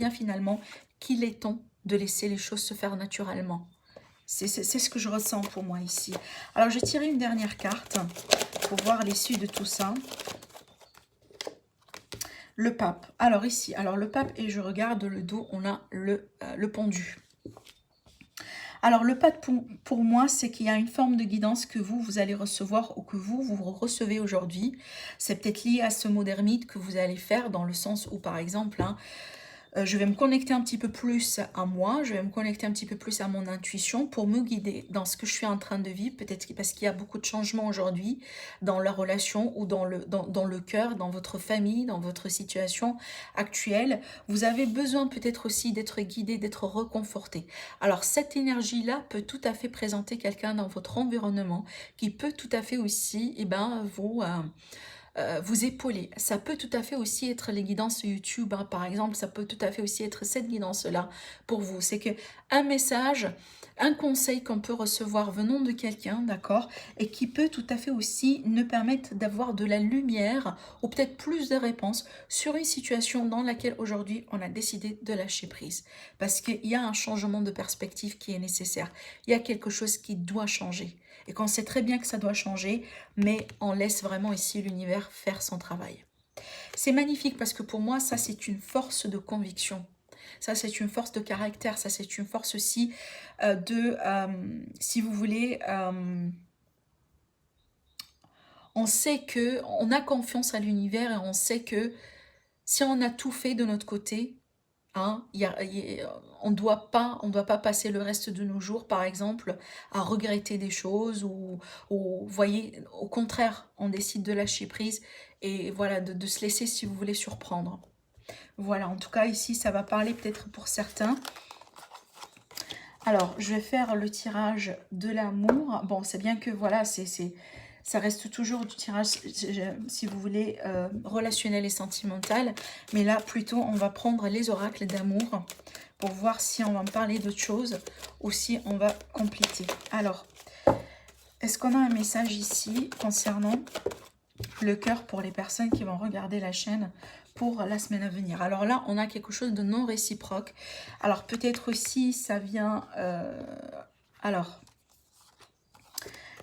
finalement qu'il est temps de laisser les choses se faire naturellement. C'est ce que je ressens pour moi ici. Alors, j'ai tiré une dernière carte pour voir l'issue de tout ça. Le pape. Alors ici, le pape, et je regarde le dos, on a le pendu. Alors, le pape, pour moi, c'est qu'il y a une forme de guidance que vous allez recevoir ou que vous recevez aujourd'hui. C'est peut-être lié à ce mot d'ermite que vous allez faire dans le sens où, par exemple, hein, je vais me connecter un petit peu plus à moi, je vais me connecter un petit peu plus à mon intuition pour me guider dans ce que je suis en train de vivre, peut-être parce qu'il y a beaucoup de changements aujourd'hui dans la relation ou dans le cœur, dans votre famille, dans votre situation actuelle. Vous avez besoin peut-être aussi d'être guidé, d'être reconforté. Alors cette énergie-là peut tout à fait présenter quelqu'un dans votre environnement qui peut tout à fait aussi vous épauler. Ça peut tout à fait aussi être les guidances YouTube, hein, par exemple, ça peut tout à fait aussi être cette guidance-là pour vous. C'est que un message, un conseil qu'on peut recevoir venant de quelqu'un, d'accord, et qui peut tout à fait aussi nous permettre d'avoir de la lumière ou peut-être plus de réponses sur une situation dans laquelle aujourd'hui on a décidé de lâcher prise. Parce qu'il y a un changement de perspective qui est nécessaire. Il y a quelque chose qui doit changer. Et qu'on sait très bien que ça doit changer, mais on laisse vraiment ici l'univers faire son travail. C'est magnifique parce que pour moi, ça c'est une force de conviction. Ça, c'est une force de caractère. Ça, c'est une force aussi si vous voulez, on sait que on a confiance à l'univers et on sait que si on a tout fait de notre côté, hein, on doit pas passer le reste de nos jours, par exemple, à regretter des choses ou voyez, au contraire, on décide de lâcher prise et voilà, de se laisser, si vous voulez, surprendre. Voilà, en tout cas, ici, ça va parler peut-être pour certains. Alors, je vais faire le tirage de l'amour. Bon, c'est bien que, voilà, ça reste toujours du tirage, si vous voulez, relationnel et sentimental. Mais là, plutôt, on va prendre les oracles d'amour pour voir si on va me parler d'autre chose ou si on va compléter. Alors, est-ce qu'on a un message ici concernant le cœur pour les personnes qui vont regarder la chaîne pour la semaine à venir? Alors là, on a quelque chose de non réciproque. Alors peut-être aussi, ça vient...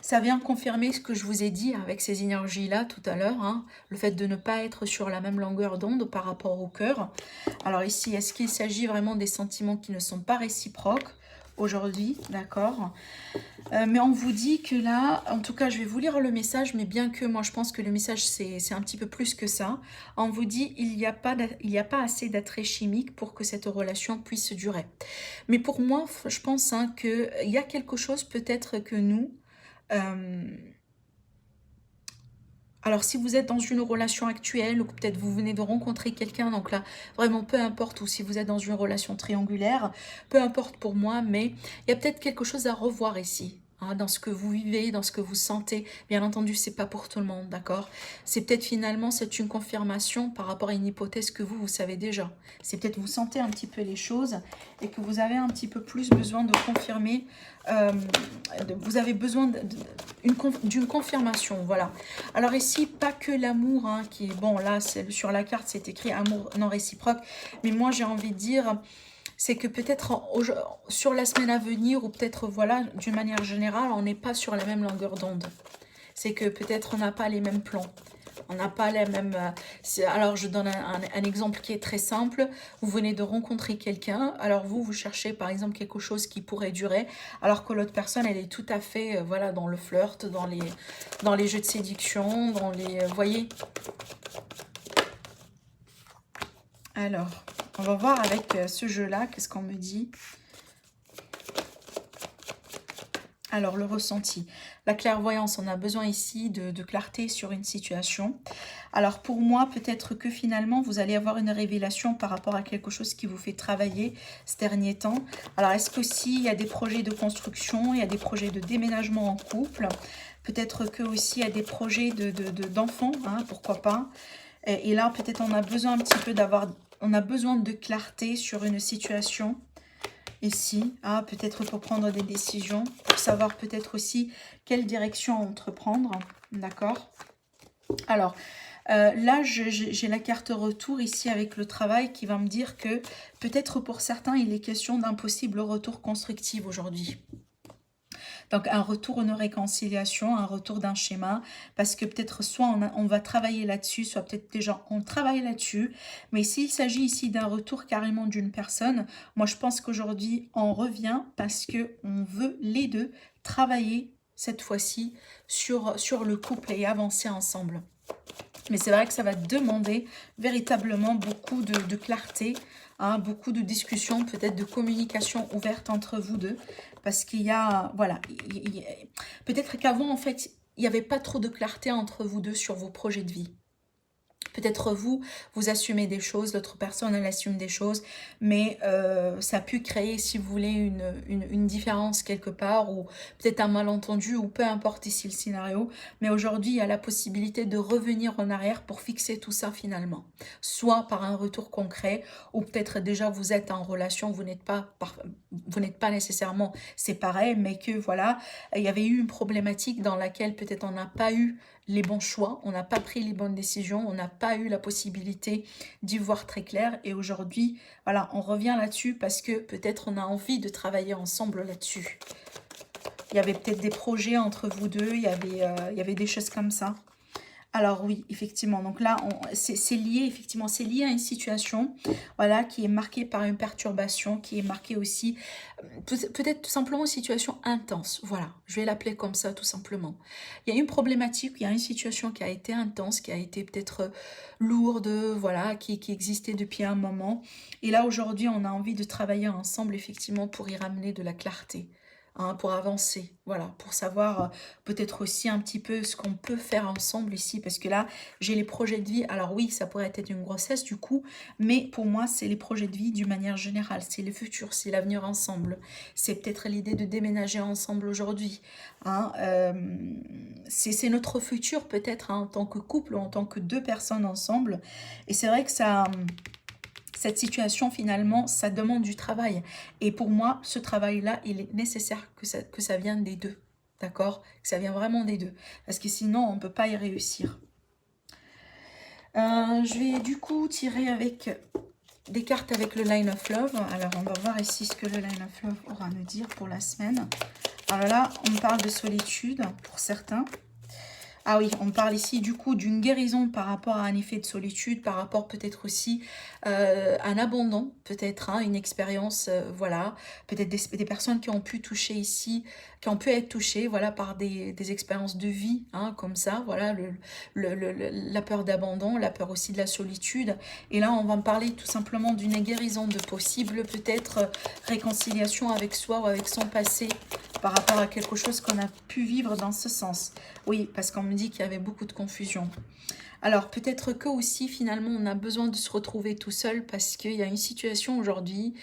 ça vient confirmer ce que je vous ai dit avec ces énergies-là tout à l'heure, hein, le fait de ne pas être sur la même longueur d'onde par rapport au cœur. Alors ici, est-ce qu'il s'agit vraiment des sentiments qui ne sont pas réciproques aujourd'hui, d'accord, mais on vous dit que là, en tout cas, je vais vous lire le message, mais bien que moi, je pense que le message, c'est un petit peu plus que ça. On vous dit, il n'y a pas assez d'attrait chimique pour que cette relation puisse durer. Mais pour moi, je pense hein, qu'il y a quelque chose peut-être que nous... alors, si vous êtes dans une relation actuelle ou que peut-être vous venez de rencontrer quelqu'un, donc là, vraiment peu importe, ou si vous êtes dans une relation triangulaire, peu importe pour moi, mais il y a peut-être quelque chose à revoir ici. Hein, dans ce que vous vivez, dans ce que vous sentez. Bien entendu, c'est pas pour tout le monde, d'accord? C'est peut-être finalement, c'est une confirmation par rapport à une hypothèse que vous savez déjà. C'est peut-être vous sentez un petit peu les choses et que vous avez un petit peu plus besoin de confirmer. Vous avez besoin d'une confirmation, voilà. Alors ici, pas que l'amour, hein, qui est, bon, là, sur la carte, c'est écrit amour non réciproque, mais moi, j'ai envie de dire, c'est que peut-être sur la semaine à venir, ou peut-être, voilà, d'une manière générale, on n'est pas sur la même longueur d'onde. C'est que peut-être on n'a pas les mêmes plans. On n'a pas les mêmes... alors, je donne un exemple qui est très simple. Vous venez de rencontrer quelqu'un. Alors, vous cherchez, par exemple, quelque chose qui pourrait durer. Alors que l'autre personne, elle est tout à fait, voilà, dans le flirt, dans les jeux de séduction, dans les... vous voyez? Alors, on va voir avec ce jeu-là, qu'est-ce qu'on me dit. Alors, le ressenti. La clairvoyance, on a besoin ici de clarté sur une situation. Alors, pour moi, peut-être que finalement, vous allez avoir une révélation par rapport à quelque chose qui vous fait travailler ces derniers temps. Alors, est-ce qu'aussi, il y a des projets de construction, il y a des projets de déménagement en couple. Peut-être que aussi, il y a des projets d'enfants, hein, pourquoi pas. Et là, peut-être on a besoin un petit peu on a besoin de clarté sur une situation. Ici, ah, peut-être pour prendre des décisions, pour savoir peut-être aussi quelle direction entreprendre, d'accord? Alors, là, j'ai la carte retour ici avec le travail qui va me dire que peut-être pour certains, il est question d'un possible retour constructif aujourd'hui. Donc, un retour, une réconciliation, un retour d'un schéma, parce que peut-être soit on va travailler là-dessus, soit peut-être déjà on travaille là-dessus. Mais s'il s'agit ici d'un retour carrément d'une personne, moi je pense qu'aujourd'hui on revient parce qu'on veut les deux travailler cette fois-ci sur le couple et avancer ensemble. Mais c'est vrai que ça va demander véritablement beaucoup de clarté, hein, beaucoup de discussions, peut-être de communication ouverte entre vous deux. Parce qu'il y a, voilà, peut-être qu'avant, en fait, il n'y avait pas trop de clarté entre vous deux sur vos projets de vie. Peut-être vous, vous assumez des choses, l'autre personne, elle assume des choses, mais ça a pu créer, si vous voulez, une différence quelque part, ou peut-être un malentendu, ou peu importe ici le scénario. Mais aujourd'hui, il y a la possibilité de revenir en arrière pour fixer tout ça finalement. Soit par un retour concret, ou peut-être déjà vous êtes en relation, vous n'êtes pas nécessairement séparés, mais que voilà, il y avait eu une problématique dans laquelle peut-être on n'a pas eu les bons choix, on n'a pas pris les bonnes décisions, on n'a pas eu la possibilité d'y voir très clair. Et aujourd'hui, voilà, on revient là-dessus parce que peut-être on a envie de travailler ensemble là-dessus. Il y avait peut-être des projets entre vous deux, il y avait des choses comme ça. Alors oui, effectivement, donc là, c'est lié, effectivement, c'est lié à une situation, voilà, qui est marquée par une perturbation, qui est marquée aussi, peut-être tout simplement une situation intense, voilà, je vais l'appeler comme ça, tout simplement. Il y a une problématique, il y a une situation qui a été intense, qui a été peut-être lourde, voilà, qui existait depuis un moment, et là, aujourd'hui, on a envie de travailler ensemble, effectivement, pour y ramener de la clarté. Hein, pour avancer, voilà, pour savoir peut-être aussi un petit peu ce qu'on peut faire ensemble ici, parce que là, j'ai les projets de vie. Alors oui, ça pourrait être une grossesse du coup, mais pour moi, c'est les projets de vie d'une manière générale, c'est le futur, c'est l'avenir ensemble. C'est peut-être l'idée de déménager ensemble aujourd'hui. Hein, c'est notre futur peut-être hein, en tant que couple ou en tant que deux personnes ensemble. Et c'est vrai que ça... Cette situation, finalement, ça demande du travail. Et pour moi, ce travail-là, il est nécessaire que ça vienne des deux. D'accord? Que ça vienne vraiment des deux. Parce que sinon, on ne peut pas y réussir. Je vais du coup tirer avec des cartes avec le Line of Love. Alors, on va voir ici ce que le Line of Love aura à nous dire pour la semaine. Alors là, on me parle de solitude pour certains. Ah oui, on parle ici du coup d'une guérison par rapport à un effet de solitude, par rapport peut-être aussi à un abandon, peut-être hein, une expérience, voilà, peut-être des personnes qui ont pu toucher ici, qui ont pu être touchées, voilà, par des expériences de vie, hein, comme ça, voilà, la peur d'abandon, la peur aussi de la solitude. Et là, on va me parler tout simplement d'une guérison, de possible peut-être réconciliation avec soi ou avec son passé, par rapport à quelque chose qu'on a pu vivre dans ce sens. Oui, parce qu'on me dit qu'il y avait beaucoup de confusion. Alors, peut-être que aussi, finalement, on a besoin de se retrouver tout seul parce qu'il y a une situation aujourd'hui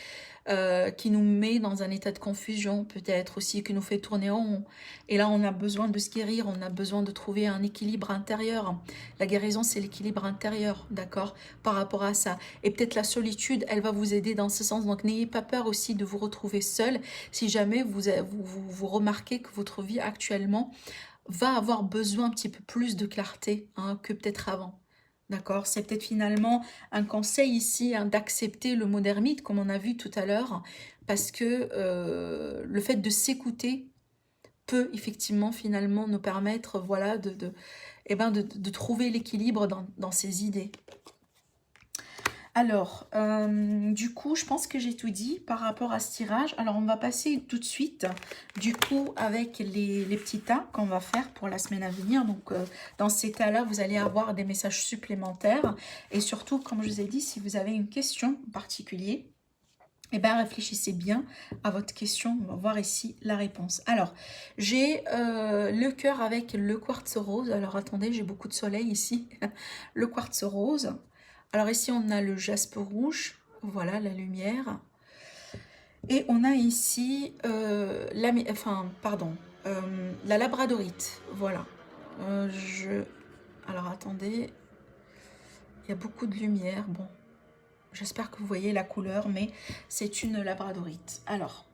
qui nous met dans un état de confusion, peut-être aussi, qui nous fait tourner en rond. Et là, on a besoin de se guérir, on a besoin de trouver un équilibre intérieur. La guérison, c'est l'équilibre intérieur, d'accord, par rapport à ça. Et peut-être la solitude, elle va vous aider dans ce sens. Donc, n'ayez pas peur aussi de vous retrouver seul si jamais vous remarquez que votre vie actuellement va avoir besoin un petit peu plus de clarté hein, que peut-être avant. D'accord? C'est peut-être finalement un conseil ici hein, d'accepter le mot d'ermite, comme on a vu tout à l'heure, parce que le fait de s'écouter peut effectivement finalement nous permettre voilà, de trouver l'équilibre dans ces idées. Alors, du coup, je pense que j'ai tout dit par rapport à ce tirage. Alors, on va passer tout de suite, du coup, avec les petits tas qu'on va faire pour la semaine à venir. Donc, dans ces tas-là, vous allez avoir des messages supplémentaires. Et surtout, comme je vous ai dit, si vous avez une question en particulier, eh bien, réfléchissez bien à votre question. On va voir ici la réponse. Alors, j'ai le cœur avec le quartz rose. Alors, attendez, j'ai beaucoup de soleil ici. Le quartz rose. Alors ici, on a le jaspe rouge, voilà la lumière. Et on a ici la labradorite, voilà. Alors attendez, il y a beaucoup de lumière, bon. J'espère que vous voyez la couleur, mais c'est une labradorite. Alors,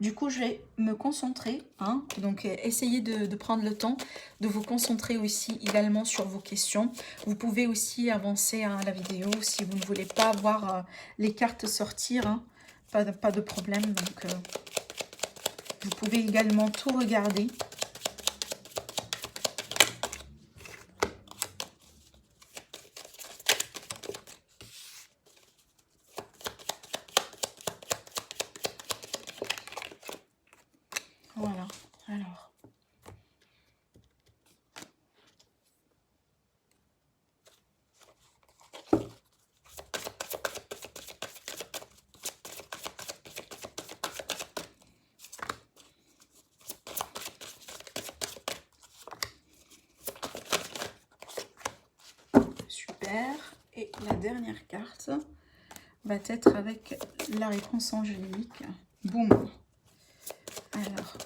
du coup, je vais me concentrer, hein, donc essayez de prendre le temps de vous concentrer aussi également sur vos questions. Vous pouvez aussi avancer hein, la vidéo si vous ne voulez pas voir les cartes sortir, hein, pas de problème. Donc, vous pouvez également tout regarder. Voilà, alors... super. Et la dernière carte va être avec la réponse angélique. Boum. Alors,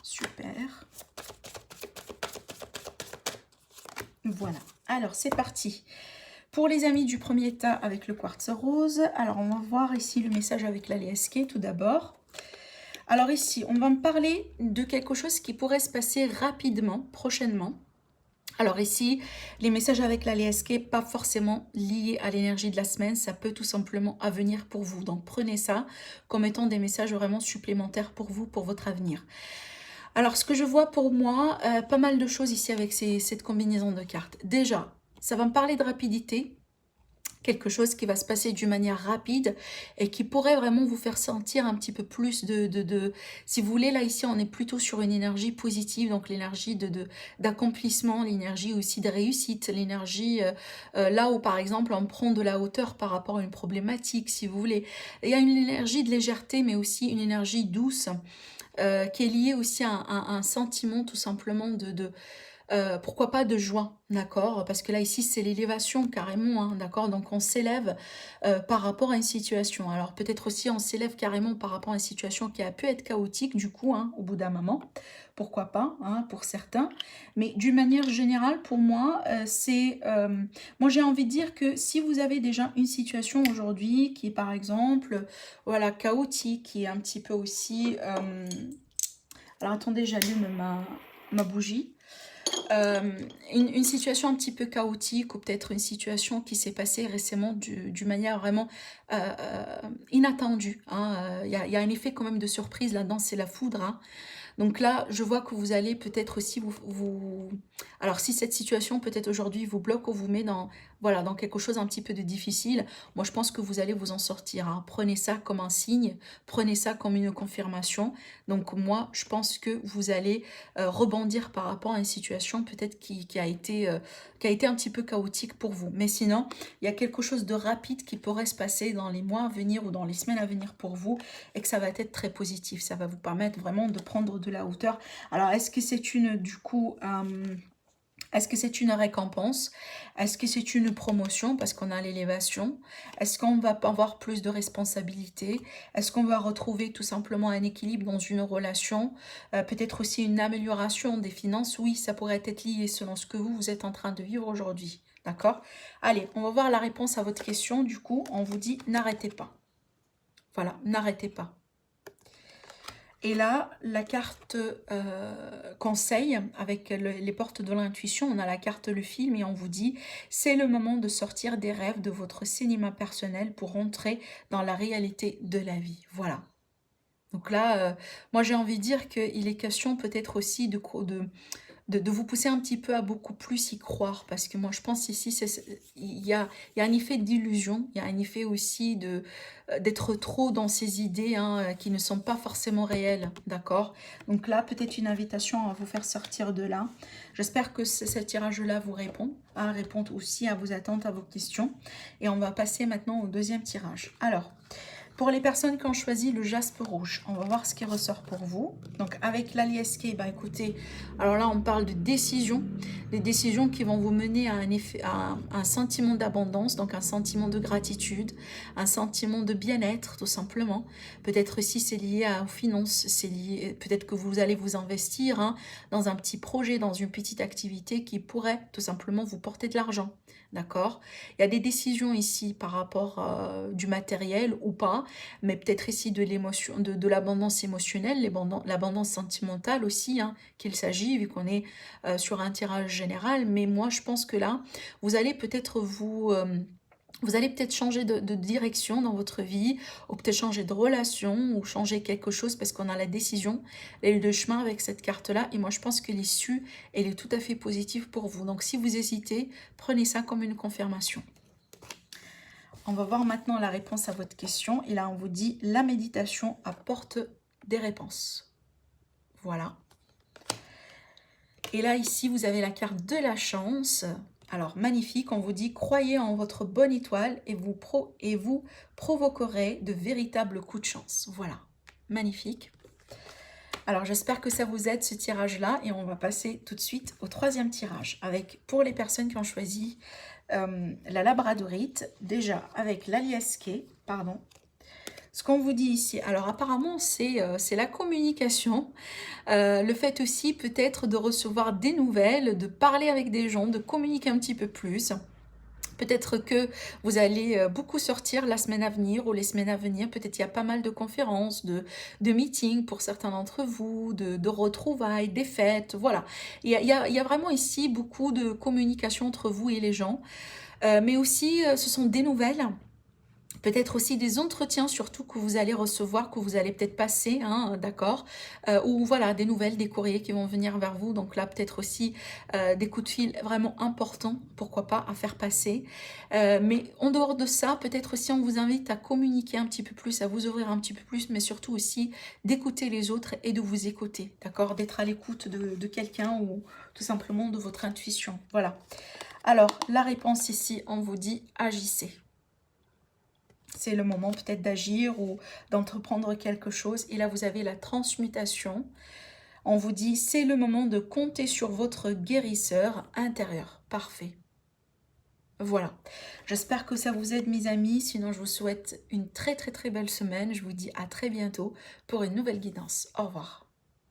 super. Voilà. Alors, c'est parti. Pour les amis du premier tas avec le quartz rose, alors on va voir ici le message avec la LSK tout d'abord. Alors ici, on va me parler de quelque chose qui pourrait se passer rapidement, prochainement. Alors ici, les messages avec la LSK, pas forcément liés à l'énergie de la semaine, ça peut tout simplement venir pour vous. Donc prenez ça comme étant des messages vraiment supplémentaires pour vous, pour votre avenir. Alors ce que je vois pour moi, pas mal de choses ici avec cette combinaison de cartes. Déjà, ça va me parler de rapidité, quelque chose qui va se passer d'une manière rapide et qui pourrait vraiment vous faire sentir un petit peu plus si vous voulez, là ici on est plutôt sur une énergie positive, donc l'énergie d'accomplissement, l'énergie aussi de réussite, l'énergie là où par exemple on prend de la hauteur par rapport à une problématique, si vous voulez. Il y a une énergie de légèreté mais aussi une énergie douce qui est liée aussi à un sentiment tout simplement pourquoi pas de joie, d'accord? Parce que là, ici, c'est l'élévation carrément, hein, d'accord? Donc, on s'élève par rapport à une situation. Alors, peut-être aussi, on s'élève carrément par rapport à une situation qui a pu être chaotique, du coup, hein, au bout d'un moment. Pourquoi pas, hein, pour certains. Mais d'une manière générale, pour moi, moi, j'ai envie de dire que si vous avez déjà une situation aujourd'hui qui est, par exemple, voilà, chaotique, qui est un petit peu aussi... alors, attendez, j'allume ma bougie. Une situation un petit peu chaotique ou peut-être une situation qui s'est passée récemment d'une manière vraiment inattendue. Hein. Il y a un effet quand même de surprise là-dedans, c'est la foudre. Hein. Donc là, je vois que vous allez peut-être aussi Alors si cette situation peut-être aujourd'hui vous bloque ou vous met voilà, dans quelque chose un petit peu de difficile, moi je pense que vous allez vous en sortir. Hein. Prenez ça comme un signe, prenez ça comme une confirmation. Donc moi, je pense que vous allez rebondir par rapport à une situation peut-être qui a été un petit peu chaotique pour vous. Mais sinon, il y a quelque chose de rapide qui pourrait se passer dans les mois à venir ou dans les semaines à venir pour vous et que ça va être très positif. Ça va vous permettre vraiment de prendre de la hauteur. Alors, est-ce que c'est est-ce que c'est une récompense? Est-ce que c'est une promotion parce qu'on a l'élévation? Est-ce qu'on va avoir plus de responsabilités? Est-ce qu'on va retrouver tout simplement un équilibre dans une relation? Peut-être aussi une amélioration des finances? Oui, ça pourrait être lié selon ce que vous êtes en train de vivre aujourd'hui. D'accord? Allez, on va voir la réponse à votre question. Du coup, on vous dit n'arrêtez pas. Voilà, n'arrêtez pas. Et là, la carte conseil, avec les portes de l'intuition, on a la carte le film et on vous dit « C'est le moment de sortir des rêves de votre cinéma personnel pour rentrer dans la réalité de la vie. » Voilà. Donc là, moi j'ai envie de dire qu'il est question peut-être aussi de vous pousser un petit peu à beaucoup plus y croire. Parce que moi, je pense ici, il y a un effet d'illusion. Il y a un effet aussi d'être trop dans ces idées hein, qui ne sont pas forcément réelles. D'accord? Donc là, peut-être une invitation à vous faire sortir de là. J'espère que ce tirage-là vous répond aussi à vos attentes, à vos questions. Et on va passer maintenant au deuxième tirage. Alors... Pour les personnes qui ont choisi le jaspe rouge, on va voir ce qui ressort pour vous. Donc avec l'AliSK, bah écoutez, alors là on parle de décisions, des décisions qui vont vous mener à un sentiment d'abondance, donc un sentiment de gratitude, un sentiment de bien-être tout simplement. Peut-être aussi c'est lié aux finances, c'est lié, peut-être que vous allez vous investir hein, dans un petit projet, dans une petite activité qui pourrait tout simplement vous porter de l'argent. D'accord? Il y a des décisions ici par rapport du matériel ou pas, mais peut-être ici de l'émotion, de l'abondance émotionnelle, l'abondance sentimentale aussi, hein, qu'il s'agit, vu qu'on est sur un tirage général. Mais moi, je pense que là, vous allez peut-être vous allez peut-être changer de direction dans votre vie, ou peut-être changer de relation, ou changer quelque chose, parce qu'on a la décision, le chemin avec cette carte-là. Et moi, je pense que l'issue, elle est tout à fait positive pour vous. Donc, si vous hésitez, prenez ça comme une confirmation. On va voir maintenant la réponse à votre question. Et là, on vous dit, la méditation apporte des réponses. Voilà. Et là, ici, vous avez la carte de la chance. Alors, magnifique, on vous dit, croyez en votre bonne étoile et vous provoquerez de véritables coups de chance. Voilà, magnifique. Alors j'espère que ça vous aide ce tirage-là et on va passer tout de suite au troisième tirage avec pour les personnes qui ont choisi la labradorite, déjà avec l'aliasqué, pardon. Ce qu'on vous dit ici, alors apparemment c'est la communication, le fait aussi peut-être de recevoir des nouvelles, de parler avec des gens, de communiquer un petit peu plus. Peut-être que vous allez beaucoup sortir la semaine à venir ou les semaines à venir. Peut-être il y a pas mal de conférences, de meetings pour certains d'entre vous, de retrouvailles, des fêtes. Voilà. Il y a vraiment ici beaucoup de communication entre vous et les gens. Mais aussi, ce sont des nouvelles. Peut-être aussi des entretiens surtout que vous allez recevoir, que vous allez peut-être passer, hein, d'accord, ou voilà, des nouvelles, des courriers qui vont venir vers vous. Donc là, peut-être aussi des coups de fil vraiment importants, pourquoi pas, à faire passer. Mais en dehors de ça, peut-être aussi on vous invite à communiquer un petit peu plus, à vous ouvrir un petit peu plus, mais surtout aussi d'écouter les autres et de vous écouter, d'accord, d'être à l'écoute de quelqu'un ou tout simplement de votre intuition. Voilà. Alors, la réponse ici, on vous dit agissez. C'est le moment peut-être d'agir ou d'entreprendre quelque chose. Et là, vous avez la transmutation. On vous dit, c'est le moment de compter sur votre guérisseur intérieur. Parfait. Voilà. J'espère que ça vous aide, mes amis. Sinon, je vous souhaite une très très très belle semaine. Je vous dis à très bientôt pour une nouvelle guidance. Au revoir.